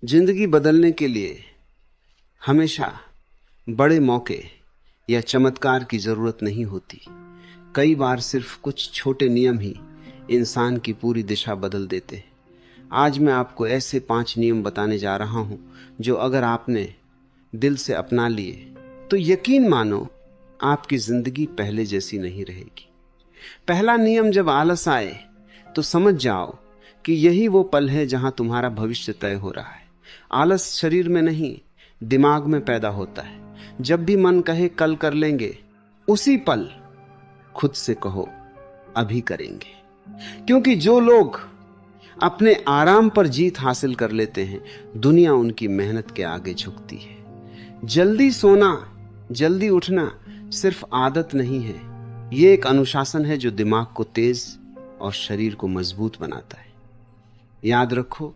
जिंदगी बदलने के लिए हमेशा बड़े मौके या चमत्कार की जरूरत नहीं होती। कई बार सिर्फ कुछ छोटे नियम ही इंसान की पूरी दिशा बदल देते हैं। आज मैं आपको ऐसे 5 नियम बताने जा रहा हूं जो अगर आपने दिल से अपना लिए तो यकीन मानो आपकी जिंदगी पहले जैसी नहीं रहेगी। पहला नियम, जब आलस आए तो समझ जाओ कि यही वो पल है जहां तुम्हारा भविष्य तय हो रहा है। आलस शरीर में नहीं, दिमाग में पैदा होता है। जब भी मन कहे कल कर लेंगे, उसी पल खुद से कहो अभी करेंगे। क्योंकि जो लोग अपने आराम पर जीत हासिल कर लेते हैं, दुनिया उनकी मेहनत के आगे झुकती है। जल्दी सोना, जल्दी उठना सिर्फ आदत नहीं है, यह एक अनुशासन है जो दिमाग को तेज और शरीर को मजबूत बनाता है। याद रखो,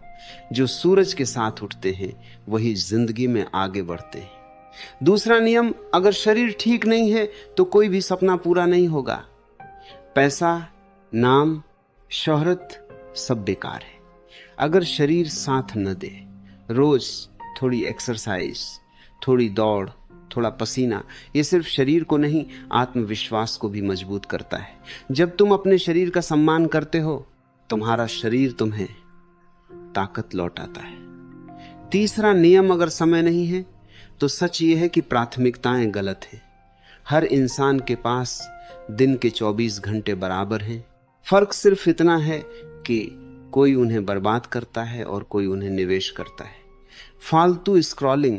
जो सूरज के साथ उठते हैं वही जिंदगी में आगे बढ़ते हैं। दूसरा नियम, अगर शरीर ठीक नहीं है तो कोई भी सपना पूरा नहीं होगा। पैसा, नाम, शोहरत सब बेकार है अगर शरीर साथ न दे। रोज थोड़ी एक्सरसाइज, थोड़ी दौड़, थोड़ा पसीना, ये सिर्फ शरीर को नहीं, आत्मविश्वास को भी मजबूत करता है। जब तुम अपने शरीर का सम्मान करते हो, तुम्हारा शरीर तुम्हें ताकत लौटाता है। तीसरा नियम, अगर समय नहीं है तो सच ये है कि प्राथमिकताएं गलत हैं। हर इंसान के पास दिन के 24 घंटे बराबर हैं। फर्क सिर्फ इतना है कि कोई उन्हें बर्बाद करता है और कोई उन्हें निवेश करता है। फालतू स्क्रॉलिंग,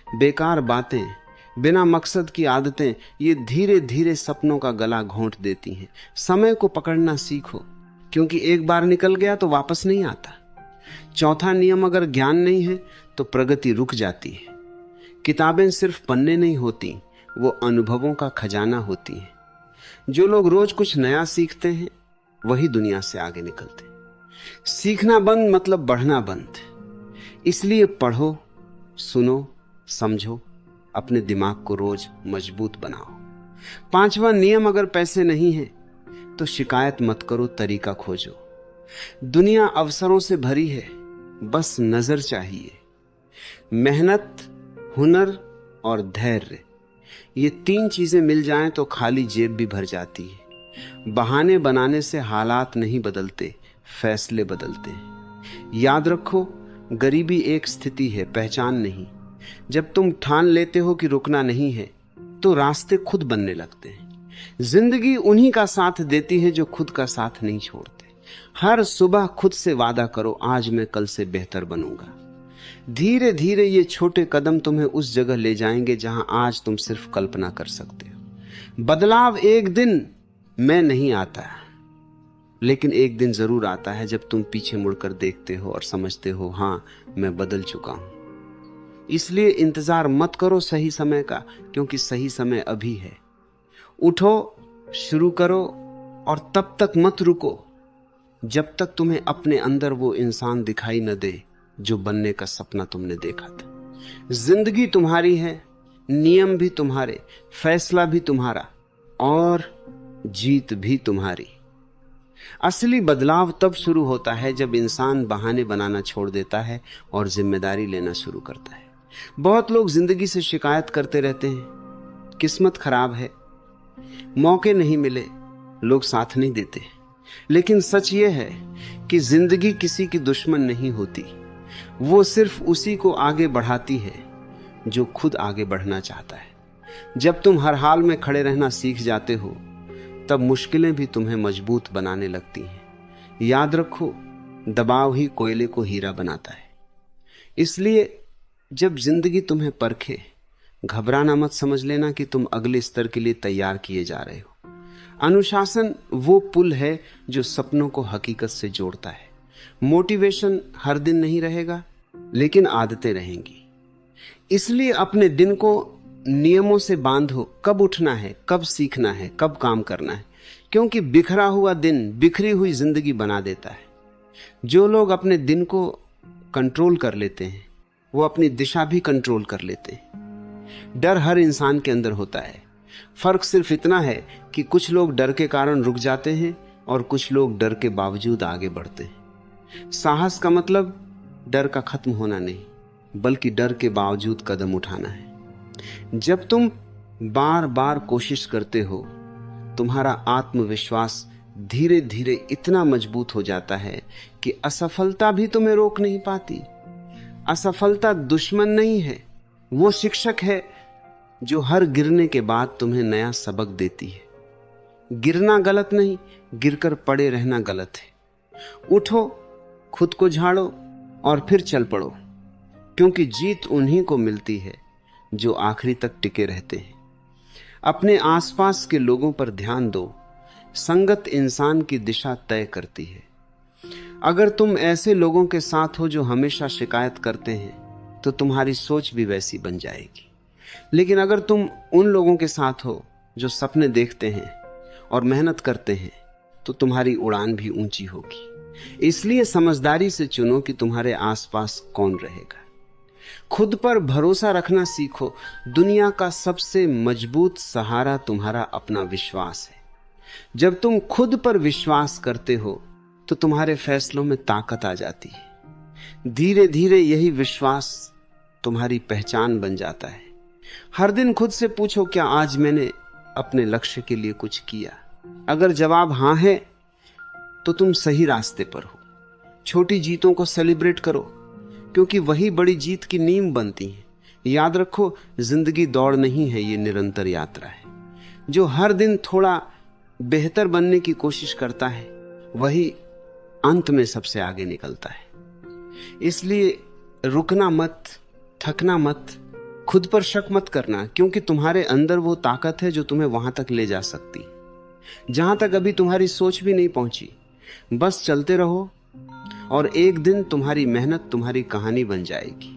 बेकार बातें, बिना मकसद की आदतें, ये धीरे धीरे सपनों का गला घोंट देती हैं। समय को पकड़ना सीखो, क्योंकि एक बार निकल गया तो वापस नहीं आता। चौथा नियम, अगर ज्ञान नहीं है तो प्रगति रुक जाती है। किताबें सिर्फ पन्ने नहीं होती, वो अनुभवों का खजाना होती हैं। जो लोग रोज कुछ नया सीखते हैं वही दुनिया से आगे निकलते हैं। सीखना बंद मतलब बढ़ना बंद। इसलिए पढ़ो, सुनो, समझो, अपने दिमाग को रोज मजबूत बनाओ। पांचवा नियम, अगर पैसे नहीं है तो शिकायत मत करो, तरीका खोजो। दुनिया अवसरों से भरी है, बस नजर चाहिए। मेहनत, हुनर और धैर्य, ये 3 चीजें मिल जाएं तो खाली जेब भी भर जाती है। बहाने बनाने से हालात नहीं बदलते, फैसले बदलते हैं। याद रखो, गरीबी एक स्थिति है, पहचान नहीं। जब तुम ठान लेते हो कि रुकना नहीं है तो रास्ते खुद बनने लगते हैं। जिंदगी उन्हीं का साथ देती है जो खुद का साथ नहीं छोड़ते। हर सुबह खुद से वादा करो, आज मैं कल से बेहतर बनूंगा। धीरे धीरे ये छोटे कदम तुम्हें उस जगह ले जाएंगे जहां आज तुम सिर्फ कल्पना कर सकते हो। बदलाव एक दिन में नहीं आता, लेकिन एक दिन जरूर आता है जब तुम पीछे मुड़कर देखते हो और समझते हो, हां, मैं बदल चुका हूं। इसलिए इंतजार मत करो सही समय का, क्योंकि सही समय अभी है। उठो, शुरू करो और तब तक मत रुको जब तक तुम्हें अपने अंदर वो इंसान दिखाई न दे जो बनने का सपना तुमने देखा था। जिंदगी तुम्हारी है, नियम भी तुम्हारे, फैसला भी तुम्हारा और जीत भी तुम्हारी। असली बदलाव तब शुरू होता है जब इंसान बहाने बनाना छोड़ देता है और जिम्मेदारी लेना शुरू करता है। बहुत लोग जिंदगी से शिकायत करते रहते हैं, किस्मत खराब है, मौके नहीं मिले, लोग साथ नहीं देते। लेकिन सच यह है कि जिंदगी किसी की दुश्मन नहीं होती, वो सिर्फ उसी को आगे बढ़ाती है जो खुद आगे बढ़ना चाहता है। जब तुम हर हाल में खड़े रहना सीख जाते हो, तब मुश्किलें भी तुम्हें मजबूत बनाने लगती हैं। याद रखो, दबाव ही कोयले को हीरा बनाता है। इसलिए जब जिंदगी तुम्हें परखे, घबराना मत, समझ लेना कि तुम अगले स्तर के लिए तैयार किए जा रहे हो। अनुशासन वो पुल है जो सपनों को हकीकत से जोड़ता है। मोटिवेशन हर दिन नहीं रहेगा, लेकिन आदतें रहेंगी। इसलिए अपने दिन को नियमों से बांधो, कब उठना है, कब सीखना है, कब काम करना है, क्योंकि बिखरा हुआ दिन बिखरी हुई जिंदगी बना देता है। जो लोग अपने दिन को कंट्रोल कर लेते हैं वो अपनी दिशा भी कंट्रोल कर लेते हैं। डर हर इंसान के अंदर होता है, फर्क सिर्फ इतना है कि कुछ लोग डर के कारण रुक जाते हैं और कुछ लोग डर के बावजूद आगे बढ़ते हैं। साहस का मतलब डर का खत्म होना नहीं, बल्कि डर के बावजूद कदम उठाना है। जब तुम बार बार कोशिश करते हो, तुम्हारा आत्मविश्वास धीरे धीरे इतना मजबूत हो जाता है कि असफलता भी तुम्हें रोक नहीं पाती। असफलता दुश्मन नहीं है, वो शिक्षक है जो हर गिरने के बाद तुम्हें नया सबक देती है। गिरना गलत नहीं, गिरकर पड़े रहना गलत है। उठो, खुद को झाड़ो और फिर चल पड़ो, क्योंकि जीत उन्हीं को मिलती है जो आखिरी तक टिके रहते हैं। अपने आसपास के लोगों पर ध्यान दो, संगत इंसान की दिशा तय करती है। अगर तुम ऐसे लोगों के साथ हो जो हमेशा शिकायत करते हैं, तो तुम्हारी सोच भी वैसी बन जाएगी। लेकिन अगर तुम उन लोगों के साथ हो जो सपने देखते हैं और मेहनत करते हैं, तो तुम्हारी उड़ान भी ऊंची होगी। इसलिए समझदारी से चुनो कि तुम्हारे आसपास कौन रहेगा। खुद पर भरोसा रखना सीखो। दुनिया का सबसे मजबूत सहारा तुम्हारा अपना विश्वास है। जब तुम खुद पर विश्वास करते हो, तो तुम्हारे फैसलों में ताकत आ जाती है। धीरे धीरे यही विश्वास तुम्हारी पहचान बन जाता है। हर दिन खुद से पूछो, क्या आज मैंने अपने लक्ष्य के लिए कुछ किया? अगर जवाब हां है, तो तुम सही रास्ते पर हो। छोटी जीतों को सेलिब्रेट करो, क्योंकि वही बड़ी जीत की नींव बनती है। याद रखो, जिंदगी दौड़ नहीं है, ये निरंतर यात्रा है। जो हर दिन थोड़ा बेहतर बनने की कोशिश करता है, वही अंत में सबसे आगे निकलता है। इसलिए रुकना मत, थकना मत, खुद पर शक मत करना, क्योंकि तुम्हारे अंदर वो ताकत है जो तुम्हें वहां तक ले जा सकती, जहां तक अभी तुम्हारी सोच भी नहीं पहुंची। बस चलते रहो और एक दिन तुम्हारी मेहनत तुम्हारी कहानी बन जाएगी।